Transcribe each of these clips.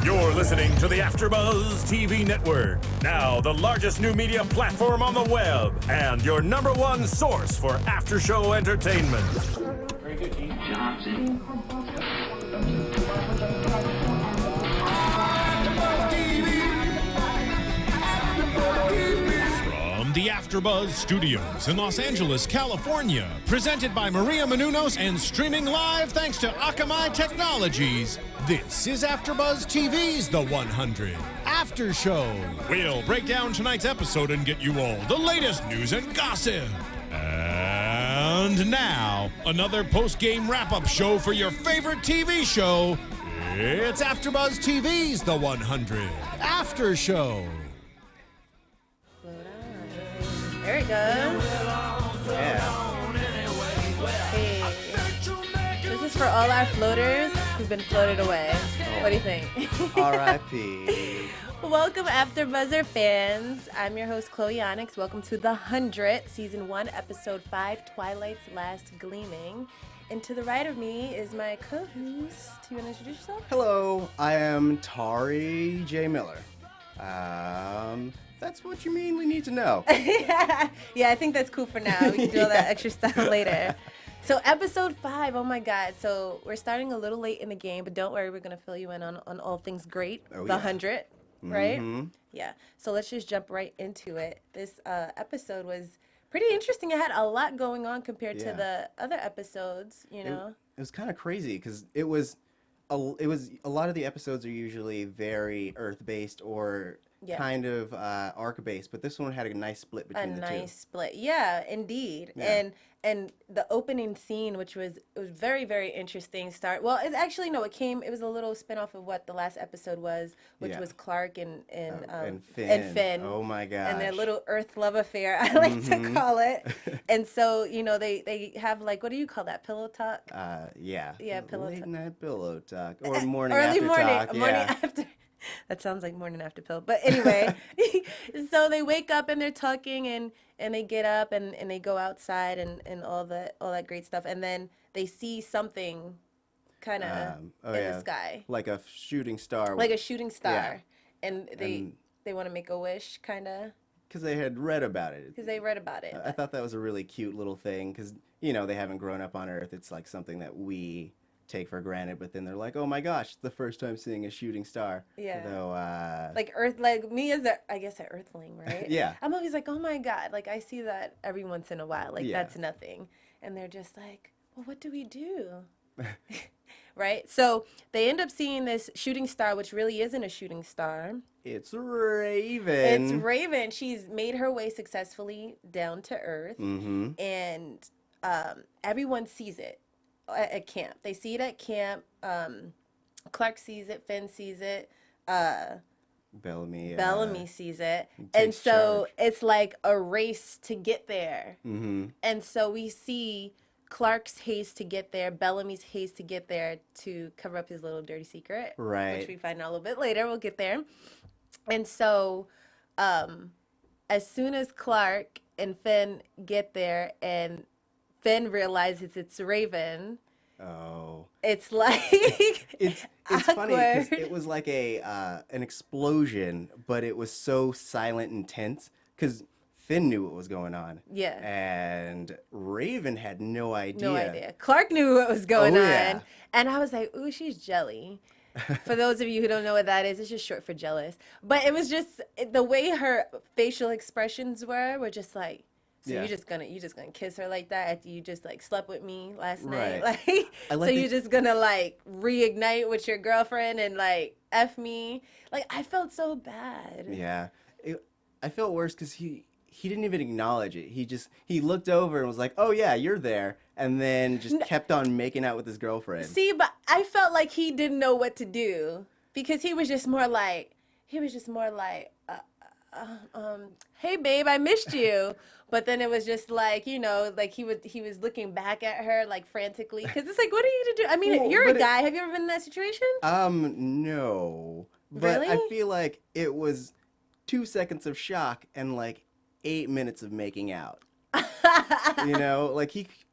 You're listening to the AFTERBUZZ TV network, now the largest new media platform on the web, and your #1 source for after-show entertainment. Very good, Kane. Johnson. From the AFTERBUZZ Studios in Los Angeles, California, presented by Maria Menounos and streaming live thanks to Akamai Technologies. This is AFTERBUZZ TV's The 100 After Show. We'll break down tonight's episode and get you all the latest news and gossip. And now, another post-game wrap-up show for your favorite TV show. It's AFTERBUZZ TV's The 100 After Show. There it goes. Yeah. Hey. This is for all our floaters who've been floated away. What do you think? R.I.P. Welcome, AfterBuzzer fans. I'm your host, Chloe Onyx. Welcome to The 100, Season 1, Episode 5, Twilight's Last Gleaming. And to the right of me is my co-host. Do you want to introduce yourself? Hello, I am Tauri Miller. That's what you mean we need to know. Yeah, I think that's cool for now. We can do all that extra stuff later. So episode 5, oh my God. So we're starting a little late in the game, but don't worry, we're going to fill you in on all things great. Oh, The yeah. 100, right? Mm-hmm. Yeah. So let's just jump right into it. This episode was pretty interesting. It had a lot going on compared to the other episodes, you know? It was kind of crazy because it was a lot of the episodes are usually very Earth-based or kind of arc-based, but this one had a nice split between the two. A nice split. Yeah, indeed. Yeah. And the opening scene, which was very, very interesting. Well, it actually, no, it was a little spinoff of what the last episode was, which was Clarke and Finn. Oh my gosh. And their little Earth love affair, I like to call it. And so, you know, they have like, what do you call that, pillow talk? Yeah, pillow late talk. night pillow talk or morning Early after morning, talk. morning Yeah. after. That sounds like morning after pill. But anyway, so they wake up and they're talking and they get up and they go outside and all that great stuff. And then they see something kind of in the sky. Like a shooting star. Like a shooting star. Yeah. And they want to make a wish, kind of. Because they had read about it. Because they read about it. I thought that was a really cute little thing because, you know, they haven't grown up on Earth. It's like something that we take for granted, but then they're like, oh my gosh, it's the first time seeing a shooting star. Yeah. So, like me as I guess an earthling, right? Yeah. I'm always like, oh my God, like I see that every once in a while, like that's nothing. And they're just like, well, what do we do? Right? So they end up seeing this shooting star, which really isn't a shooting star. It's Raven. It's Raven. She's made her way successfully down to Earth. Mm-hmm. And everyone sees it at camp. They see it at camp. Clarke sees it. Finn sees it. Bellamy sees it. And so it's like a race to get there. Mm-hmm. And so we see Clarke's haste to get there, Bellamy's haste to get there to cover up his little dirty secret. Right. Which we find out a little bit later. We'll get there. And so as soon as Clarke and Finn get there and Finn realizes it's Raven. Oh. It's like it's funny because it was like an explosion, but it was so silent and tense because Finn knew what was going on. Yeah. And Raven had no idea. No idea. Clarke knew what was going on. Yeah. And I was like, ooh, she's jelly. For those of you who don't know what that is, it's just short for jealous. But it was just the way her facial expressions were just like, so you're just gonna kiss her like that after you just like slept with me last night, like so you're just gonna like reignite with your girlfriend and like F me, like I felt so bad. Yeah, I felt worse because he didn't even acknowledge it. He looked over and was like, oh yeah, you're there, and then just kept on making out with his girlfriend. See, but I felt like he didn't know what to do because he was just more like hey babe, I missed you. But then it was just like, you know, like he was looking back at her like frantically because it's like, what are you to do? I mean, Well, you're a guy. Have you ever been in that situation? No. But Really? I feel like it was 2 seconds of shock and like 8 minutes of making out. You know, like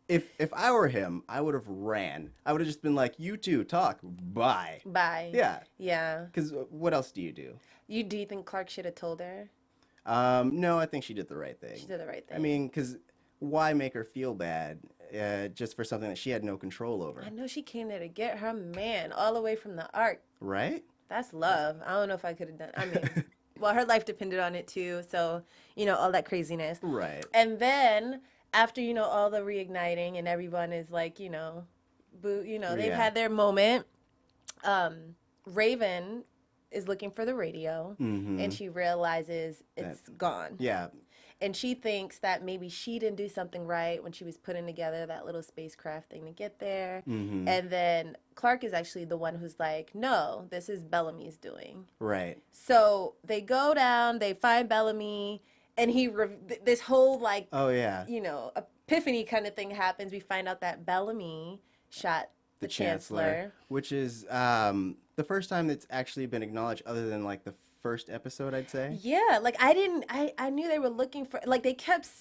if I were him, I would have ran. I would have just been like, "You two talk, bye." Bye. Yeah. Yeah. Because what else do you do? Do you think Clarke should have told her? No, I think she did the right thing. She did the right thing. I mean, because why make her feel bad just for something that she had no control over? I know she came there to get her man all the way from the Ark. Right? That's love. I don't know if I could have done. I mean, well, her life depended on it too. So, all that craziness. Right. And then after all the reigniting and everyone is like, boo, they've had their moment. Raven is looking for the radio, and she realizes it's gone. Yeah. And she thinks that maybe she didn't do something right when she was putting together that little spacecraft thing to get there. And then Clarke is actually the one who's like, no, this is Bellamy's doing. Right. So they go down, they find Bellamy, and this whole oh yeah, epiphany kind of thing happens. We find out that Bellamy shot the Chancellor. Which is the first time that's actually been acknowledged other than the first episode, I'd say. Yeah, I knew they were looking for,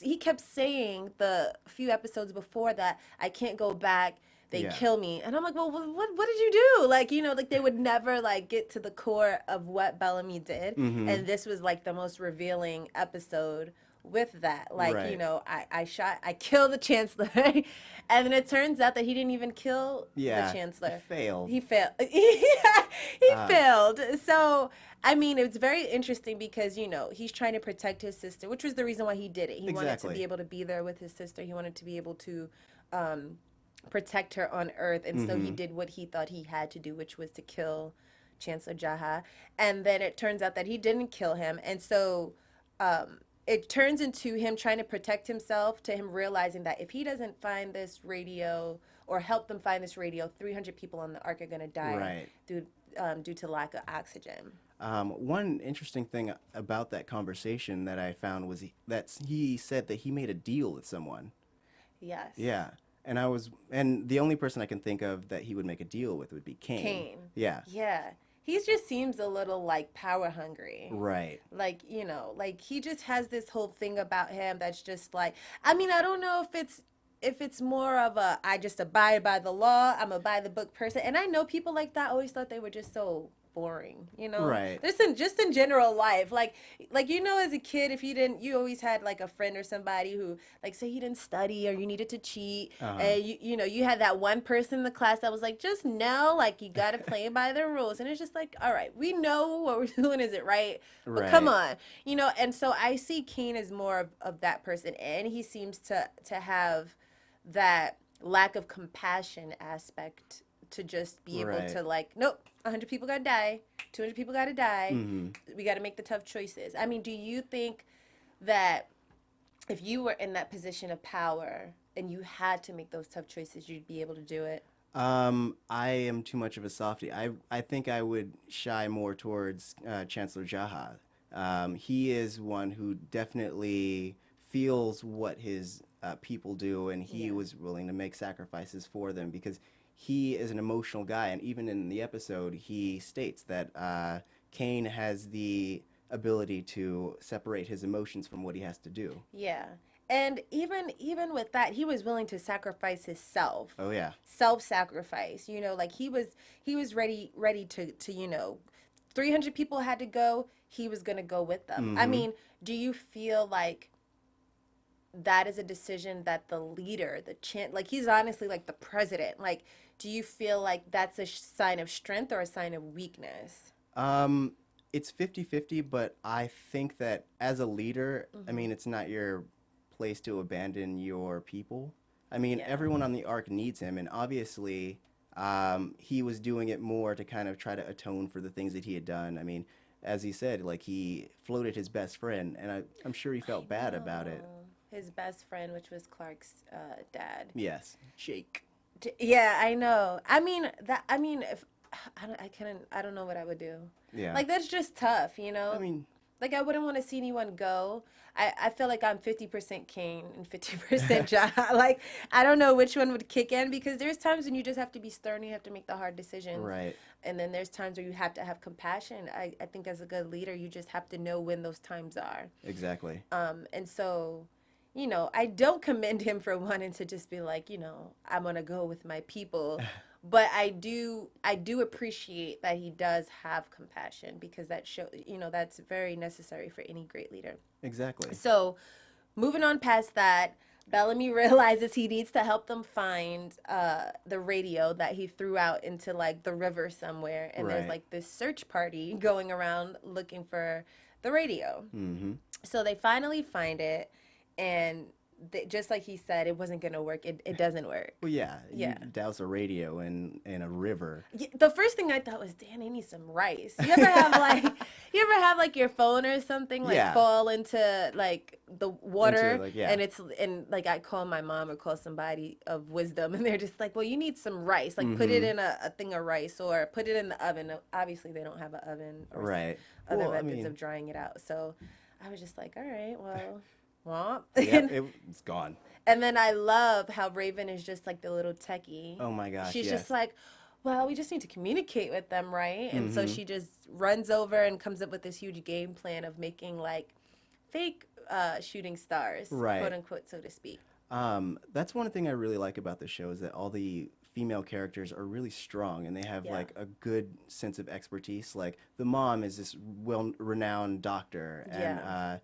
he kept saying the few episodes before that, I can't go back, they kill me. And I'm like, well, what did you do? They would never get to the core of what Bellamy did. And this was the most revealing episode with that. I killed the Chancellor. And then it turns out that he didn't even kill the Chancellor. He failed. He failed. So, I mean, it's very interesting because, he's trying to protect his sister, which was the reason why he did it. He wanted to be able to be there with his sister. He wanted to be able to protect her on Earth. And so he did what he thought he had to do, which was to kill Chancellor Jaha. And then it turns out that he didn't kill him. And so it turns into him trying to protect himself, to him realizing that if he doesn't find this radio or help them find this radio, 300 people on the Ark are going to die due to lack of oxygen. One interesting thing about that conversation that I found was he said that he made a deal with someone. Yes. Yeah. And the only person I can think of that he would make a deal with would be Kane. Kane. Yeah. Yeah. He just seems a little power hungry. Right. He just has this whole thing about him that's just I don't know if it's more of I just abide by the law, I'm a by the book person. And I know people like that always thought they were just so boring, Right. Just in general life, as a kid, if you always had a friend or somebody who say you didn't study or you needed to cheat, and you had that one person in the class that was just no, you gotta play by the rules, and it's just all right, we know what we're doing isn't right, but come on, and so I see Kane as more of that person, and he seems to have that lack of compassion aspect to just be able to nope, 100 people gotta die, 200 people gotta die, we gotta make the tough choices. I mean, do you think that if you were in that position of power and you had to make those tough choices, you'd be able to do it? I am too much of a softie. I think I would shy more towards Chancellor Jaha. He is one who definitely feels what his people do, and he was willing to make sacrifices for them because he is an emotional guy. And even in the episode, he states that Kane has the ability to separate his emotions from what he has to do. Yeah. And even with that, he was willing to sacrifice himself. Oh yeah. Self-sacrifice. He was ready to 300 people had to go, he was going to go with them. I mean, do you feel that is a decision that the leader, he's honestly the president, do you feel that's a sign of strength or a sign of weakness? It's 50-50, but I think that as a leader, I mean, it's not your place to abandon your people. I mean, everyone on the Ark needs him, and obviously he was doing it more to kind of try to atone for the things that he had done. I mean, as he said, he floated his best friend, and I'm sure he felt bad about it. His best friend, which was Clarke's dad. Yes, Jake. Yeah, I know. I if I don't know what I would do. Yeah. That's just tough, I mean, I wouldn't want to see anyone go. I feel like I'm 50% Kane and 50% John. I don't know which one would kick in, because there's times when you just have to be stern, you have to make the hard decisions. Right. And then there's times where you have to have compassion. I think as a good leader, you just have to know when those times are. Exactly. And so, you know, I don't commend him for wanting to just be like, you know, I'm gonna go with my people. But I do appreciate that he does have compassion, because that show, you know, that's very necessary for any great leader. Exactly. So, moving on past that, Bellamy realizes he needs to help them find the radio that he threw out into like the river somewhere, and there's Right. like this search party going around looking for the radio. Mm-hmm. So they finally find it, and just like he said, it wasn't gonna work. It doesn't work. Well, yeah. Yeah. You douse a radio in a river. Yeah, the first thing I thought was, damn, they need some rice. You ever have like your phone or something like Yeah. fall into like the water, Into, like, yeah. and like I call my mom or call somebody of wisdom, and they're just like, well, you need some rice. Like put it in a thing of rice, or put it in the oven. Obviously, they don't have an oven or Right. other Well, I methods mean- of drying it out. So I was just like, all right, well, womp. Yeah, it's gone. And then I love how Raven is just like the little techie. Oh my gosh, She's yes. just like, well, we just need to communicate with them, right? And Mm-hmm. so she just runs over and comes up with this huge game plan of making like fake shooting stars, Right. quote unquote, so to speak. That's one thing I really like about the show, is that all the female characters are really strong, and they have Yeah. like a good sense of expertise. Like the mom is this well-renowned doctor, and Yeah.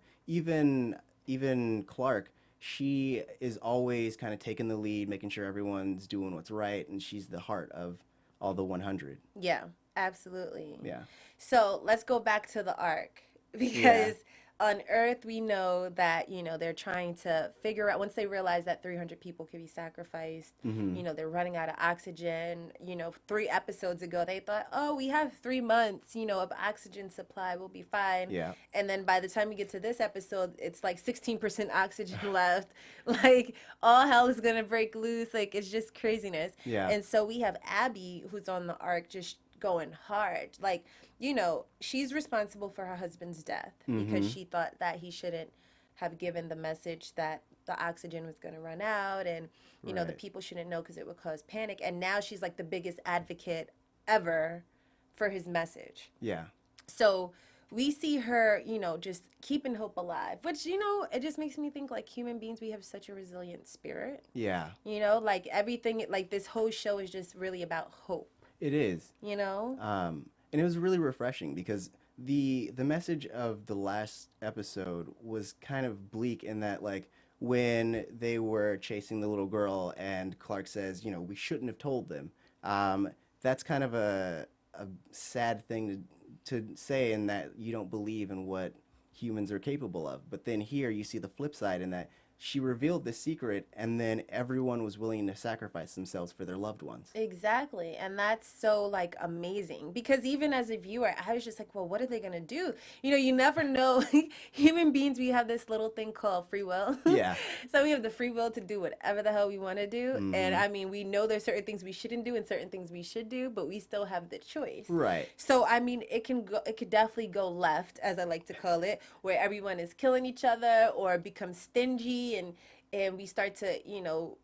even Clarke, she is always kind of taking the lead, making sure everyone's doing what's right, and she's the heart of all the 100. Yeah, absolutely. Yeah. So let's go back to the arc, because on Earth we know that, you know, they're trying to figure out, once they realize that 300 people could be sacrificed, Mm-hmm. you know, they're running out of oxygen. You know, 3 episodes ago they thought, oh, we have 3 months, you know, of oxygen supply, we'll be fine. Yeah. And then by the time we get to this episode, it's like 16% oxygen left. Like all hell is gonna break loose. Like it's just craziness. Yeah. And so we have Abby, who's on the arc, just going hard. Like, you know, she's responsible for her husband's death because she thought that he shouldn't have given the message that the oxygen was going to run out, and you know, the Right. people shouldn't know because it would cause panic. And now she's like the biggest advocate ever for his message. Yeah. So we see her, you know, just keeping hope alive, which, you know, it just makes me think like human beings, we have such a resilient spirit. Yeah. You know, like everything, like this whole show is just really about hope, It is. you know? And it was really refreshing, because the message of the last episode was kind of bleak, in that, like, when they were chasing the little girl and Clarke says, you know, we shouldn't have told them. That's kind of a sad thing to say, in that you don't believe in what humans are capable of. But then here you see the flip side, in that she revealed the secret, and then everyone was willing to sacrifice themselves for their loved ones. Exactly. And that's so like amazing, because even as a viewer, I was just like, well, what are they going to do? You know, you never know. Human beings, we have this little thing called free will. Yeah. So we have the free will to do whatever the hell we want to do. And I mean, we know there's certain things we shouldn't do and certain things we should do, but we still have the choice. Right. So I mean, it could definitely go left, as I like to call it, where everyone is killing each other or become stingy, and we start to, you know,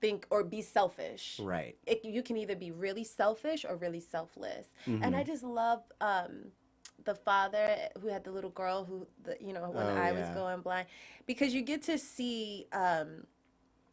think or be selfish. Right. You can either be really selfish or really selfless. And I just love the father who had the little girl who, you know, when I was yeah. going blind, because you get to see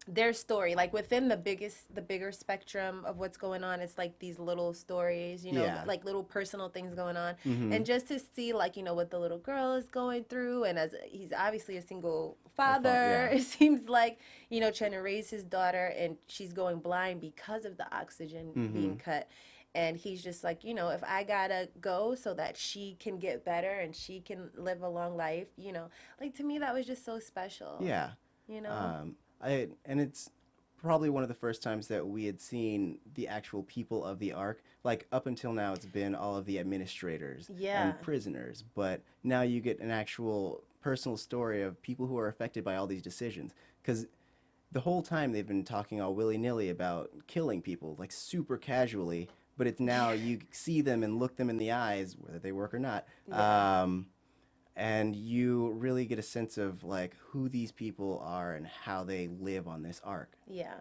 their story, like within the bigger spectrum of what's going on. It's like these little stories, you know, Yeah. like little personal things going on. And just to see, like, you know, what the little girl is going through, and as he's obviously a single father, yeah. it seems like, you know, trying to raise his daughter, and she's going blind because of the oxygen being cut. And he's just like, you know, if I gotta go so that she can get better and she can live a long life, you know, like, to me that was just so special. Yeah. You know? And it's probably one of the first times that we had seen the actual people of the Ark. Like, up until now, it's been all of the administrators Yeah. and prisoners, but now you get an actual personal story of people who are affected by all these decisions. Because the whole time they've been talking all willy-nilly about killing people, like super casually, but it's now you see them and look them in the eyes, whether they work or not. And you really get a sense of like who these people are and how they live on this arc. Yeah.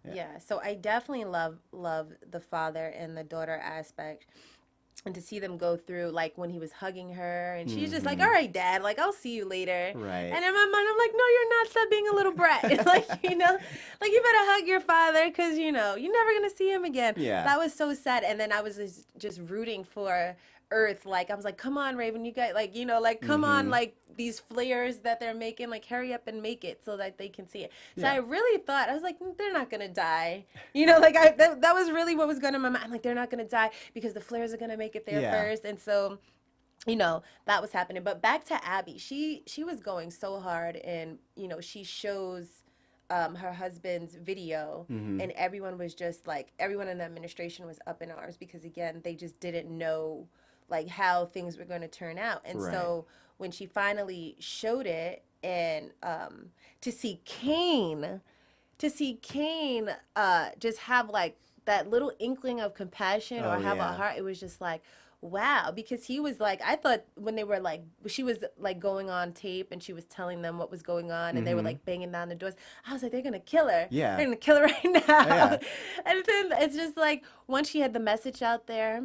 Yeah. So I definitely love the father and the daughter aspect. And to see them go through, like, when he was hugging her, and she's just like, all right, Dad, like, I'll see you later. Right. And in my mind, I'm like, no, you're not. Stop being a little brat. Like, you know, like, you better hug your father because, you know, you're never going to see him again. Yeah. That was so sad. And then I was just rooting for Earth. Like, I was like, come on, Raven, you guys, like, you know, like, come on, like, these flares that they're making, like, hurry up and make it so that they can see it. So I really thought, I was like, they're not going to die. You know, like, that was really what was going in my mind. I'm like, they're not going to die because the flares are going to make it there first. And so, you know, that was happening. But back to Abby, she was going so hard, and, you know, she shows her husband's video, and everyone was just like, everyone in the administration was up in arms because, again, they just didn't know, like, how things were going to turn out. And so when she finally showed it, and to see Kane just have, like, that little inkling of compassion or have a heart, it was just like, wow, because he was like, I thought when they were like, she was like going on tape and she was telling them what was going on, and they were like banging down the doors. I was like, they're gonna kill her. Yeah, they're gonna kill her right now. Yeah. And then it's just like, once she had the message out there,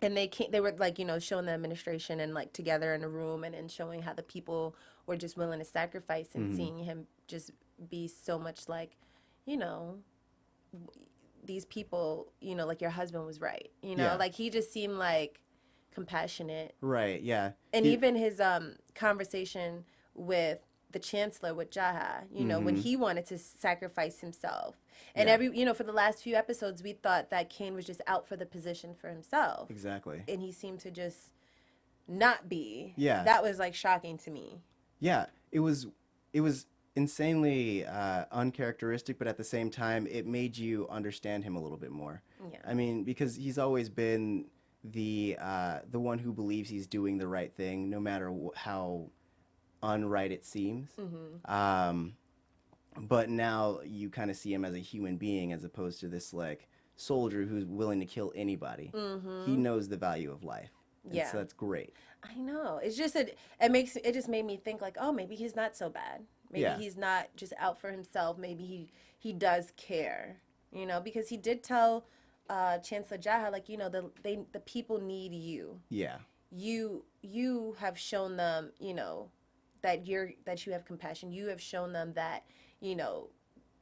and they were like, you know, showing the administration and like together in a room, and showing how the people were just willing to sacrifice, and seeing him just be so much like, you know, these people, you know, like, your husband was right, you know, like, he just seemed like compassionate. Right, yeah. And even his conversation with the chancellor, with Jaha, you know, when he wanted to sacrifice himself. And you know, for the last few episodes, we thought that Kane was just out for the position for himself. Exactly. And he seemed to just not be. Yeah. That was, like, shocking to me. Yeah, it was insanely uncharacteristic, but at the same time, it made you understand him a little bit more. Yeah. I mean, because he's always been the one who believes he's doing the right thing, no matter how unright it seems. But now you kind of see him as a human being, as opposed to this, like, soldier who's willing to kill anybody. He knows the value of life. Yeah. So that's great. I know. It's just it just made me think, like, oh, maybe he's not so bad. Maybe he's not just out for himself. Maybe he does care, you know, because he did tell Chancellor Jaha, like, you know, the people need you. Yeah. You have shown them, you know, that you have compassion. You have shown them that, you know,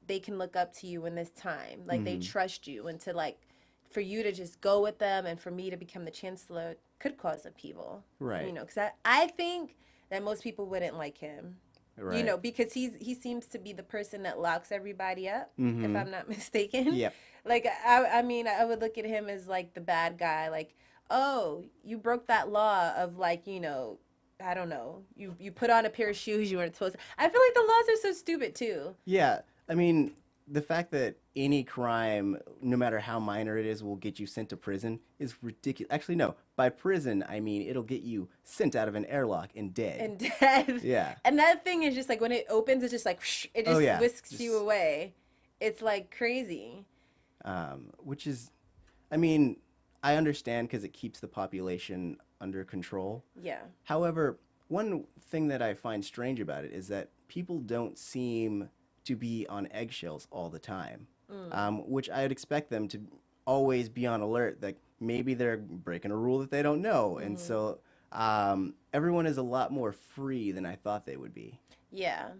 they can look up to you in this time. Like, they trust you, and to, like, for you to just go with them, and for me to become the chancellor could cause upheaval. Right. You know, because I think that most people wouldn't like him. Right. You know, because he seems to be the person that locks everybody up, if I'm not mistaken. Yep. Like, I mean, I would look at him as, like, the bad guy. Like, oh, you broke that law of, like, you know, I don't know. You put on a pair of shoes you weren't supposed to. I feel like the laws are so stupid, too. Yeah. I mean, the fact that any crime, no matter how minor it is, will get you sent to prison is ridiculous. Actually, no. By prison, I mean it'll get you sent out of an airlock and dead. Yeah. And that thing is just like, when it opens, it's just like, whoosh, it just whisks you away. It's like crazy. Which is, I mean, I understand because it keeps the population under control. Yeah. However, one thing that I find strange about it is that people don't seem to be on eggshells all the time, which I would expect them to always be on alert, that maybe they're breaking a rule that they don't know. And so everyone is a lot more free than I thought they would be. Yeah.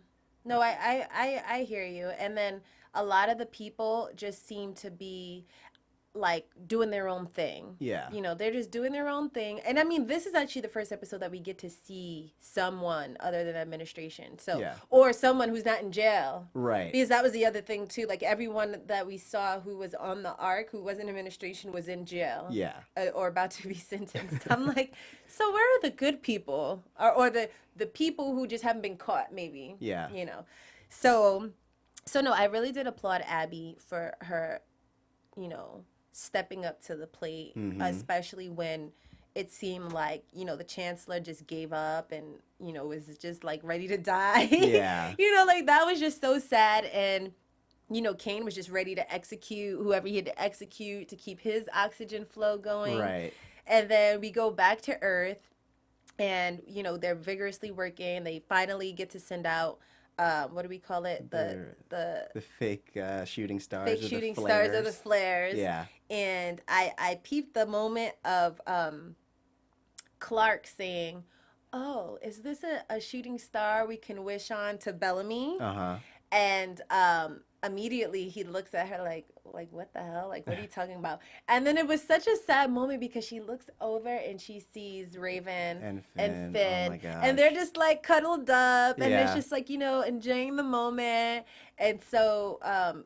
No, I hear you. And then a lot of the people just seem to be, like, doing their own thing. Yeah. You know, they're just doing their own thing. And I mean, this is actually the first episode that we get to see someone other than administration. So, or someone who's not in jail. Right. Because that was the other thing too. Like, everyone that we saw who was on the arc, who was in administration, was in jail. Yeah. Or about to be sentenced. I'm like, so where are the good people? Or the people who just haven't been caught, maybe. Yeah. You know. So no, I really did applaud Abby for her, you know, stepping up to the plate, especially when it seemed like, you know, the chancellor just gave up and, you know, was just, like, ready to die. Yeah. You know, like, that was just so sad. And, you know, Kane was just ready to execute whoever he had to execute to keep his oxygen flow going. Right. And then we go back to Earth, and, you know, they're vigorously working. They finally get to send out what do we call it? The fake shooting stars. Fake shooting stars or the flares. Yeah. And I peeped the moment of Clarke saying, "Oh, is this a shooting star we can wish on to Bellamy?" And immediately he looks at her like what the hell? Like, what are you talking about? And then it was such a sad moment because she looks over and she sees Raven and Finn. Oh my gosh. And they're just like cuddled up and it's just like, enjoying the moment. And so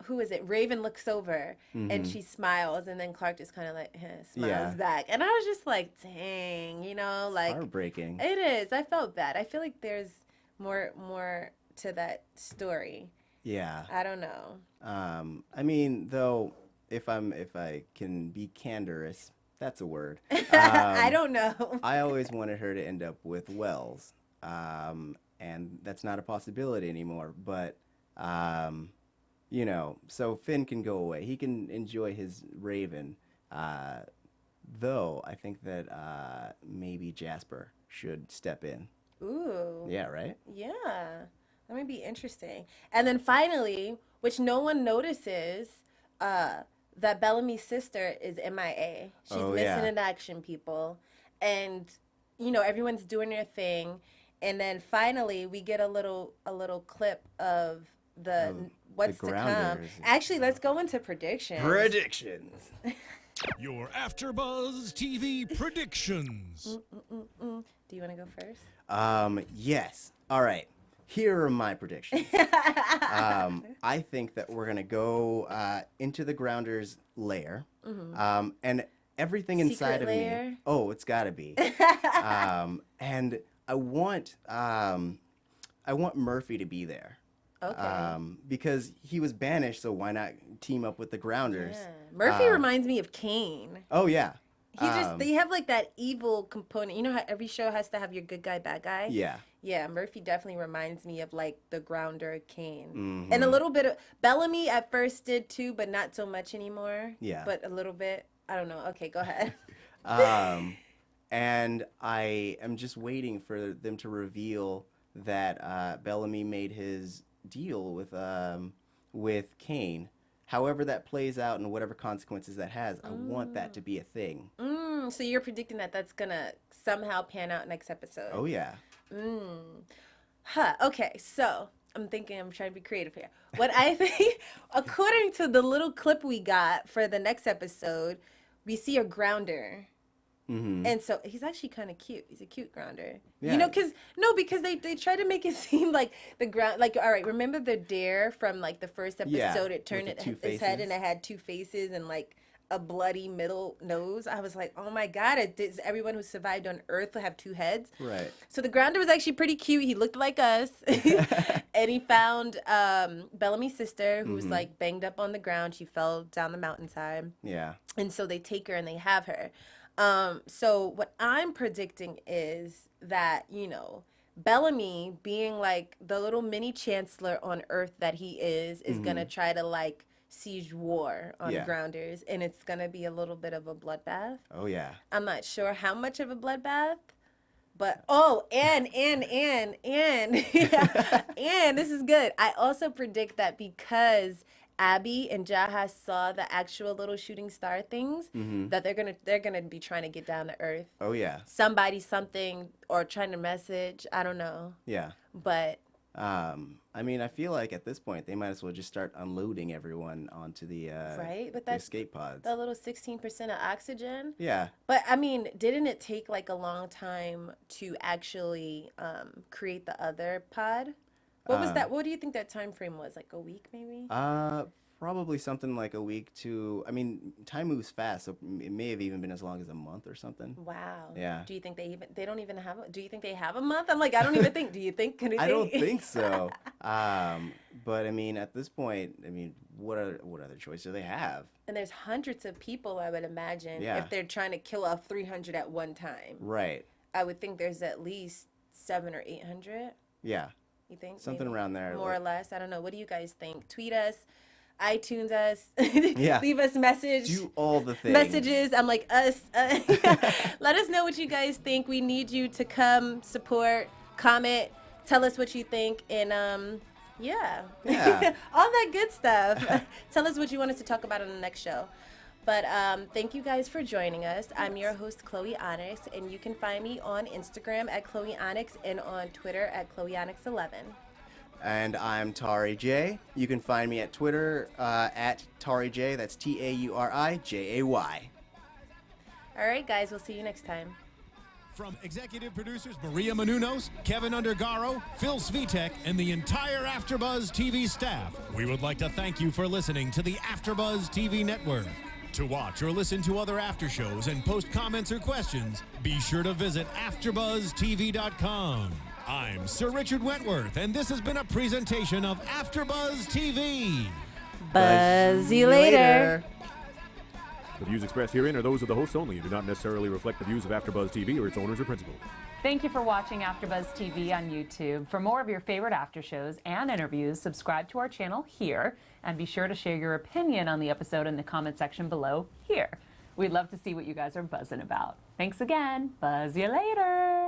who is it? Raven looks over and she smiles, and then Clarke just kind of like smiles back. And I was just like, dang, like, heartbreaking. It is. I felt bad. I feel like there's more to that story. Yeah. I don't know. I mean, though, if I can be candorous, that's a word. I don't know. I always wanted her to end up with Wells, and that's not a possibility anymore. But so Finn can go away. He can enjoy his Raven. Though I think that maybe Jasper should step in. Ooh. Yeah. Right. Yeah. That might be interesting. And then finally, which no one notices, that Bellamy's sister is MIA. She's missing in action, people. And, everyone's doing their thing. And then finally, we get a little clip of what's to come. Actually, let's go into predictions. Predictions. Your AfterBuzz TV predictions. Do you want to go first? Yes. All right. Here are my predictions. I think that we're going to go into the Grounders' lair. And everything inside of me. Oh, it's got to be. And I want Murphy to be there. Okay. Because he was banished, so why not team up with the Grounders? Yeah. Murphy reminds me of Kane. Oh, yeah. They have like that evil component. You know how every show has to have your good guy, bad guy? Yeah. Yeah, Murphy definitely reminds me of like the Grounder Kane. And a little bit of Bellamy at first did too, but not so much anymore. Yeah. But a little bit. I don't know. Okay, go ahead. And I am just waiting for them to reveal that Bellamy made his deal with Kane. However that plays out and whatever consequences that has, I want that to be a thing. So you're predicting that that's going to somehow pan out next episode. Oh, yeah. Okay, so I'm trying to be creative here. What I think, according to the little clip we got for the next episode, we see a Grounder. And so he's actually kind of cute. He's a cute Grounder. Yeah. Because they try to make it seem like the ground, like, all right, remember the dare from like the first episode? It turned its head and it had two faces and like a bloody middle nose. I was like, oh my God, does everyone who survived on Earth have two heads? Right. So the Grounder was actually pretty cute. He looked like us. And he found Bellamy's sister who was like banged up on the ground. She fell down the mountainside. Yeah. And so they take her and they have her. So what I'm predicting is that, Bellamy, being like the little mini chancellor on Earth that he is going to try to like siege war on Grounders, and it's going to be a little bit of a bloodbath. Oh, yeah. I'm not sure how much of a bloodbath, but and this is good. I also predict that because Abby and Jaha saw the actual little shooting star things, that they're gonna be trying to get down to Earth. Oh, yeah. Somebody, something, or trying to message. I don't know. Yeah. But I mean, I feel like at this point they might as well just start unloading everyone onto the right, but the that's escape pods. the little 16% of oxygen. Yeah. But I mean, didn't it take like a long time to actually create the other pod? What was that? What do you think that time frame was? Like a week, maybe? Probably something like a week to. I mean, time moves fast, so it may have even been as long as a month or something. Wow. Yeah. Do you think they don't even have? Do you think they have a month? I'm like, I don't even think. Do you think? I don't think so. But I mean, at this point, I mean, what other choice do they have? And there's hundreds of people, I would imagine, Yeah. if they're trying to kill off 300 at one time. Right. I would think there's at least 700 or 800. Yeah. You think? Something around there. More or less. I don't know. What do you guys think? Tweet us, iTunes us, Yeah. leave us message. Do all the things. Messages. I'm like, us. Let us know what you guys think. We need you to come support, comment, Tell us what you think, and yeah. Yeah. All that good stuff. Tell us what you want us to talk about on the next show. But thank you guys for joining us. I'm your host, Chloe Onyx, and you can find me on Instagram at Chloe Onyx and on Twitter at Chloe Onyx 11. And I'm Tauri J. You can find me at Twitter at Tauri J. That's TaurijAY. All right, guys, we'll see you next time. From executive producers Maria Menounos, Kevin Undergaro, Phil Svitek, and the entire AfterBuzz TV staff, we would like to thank you for listening to the AfterBuzz TV network. To watch or listen to other after shows and post comments or questions, be sure to visit AfterBuzzTV.com. I'm Sir Richard Wentworth, and this has been a presentation of AfterBuzz TV. Buzz you later. The views expressed herein are those of the hosts only and do not necessarily reflect the views of AfterBuzz TV or its owners or principals. Thank you for watching AfterBuzz TV on YouTube. For more of your favorite after shows and interviews, subscribe to our channel here, and be sure to share your opinion on the episode in the comment section below here. We'd love to see what you guys are buzzing about. Thanks again. Buzz you later.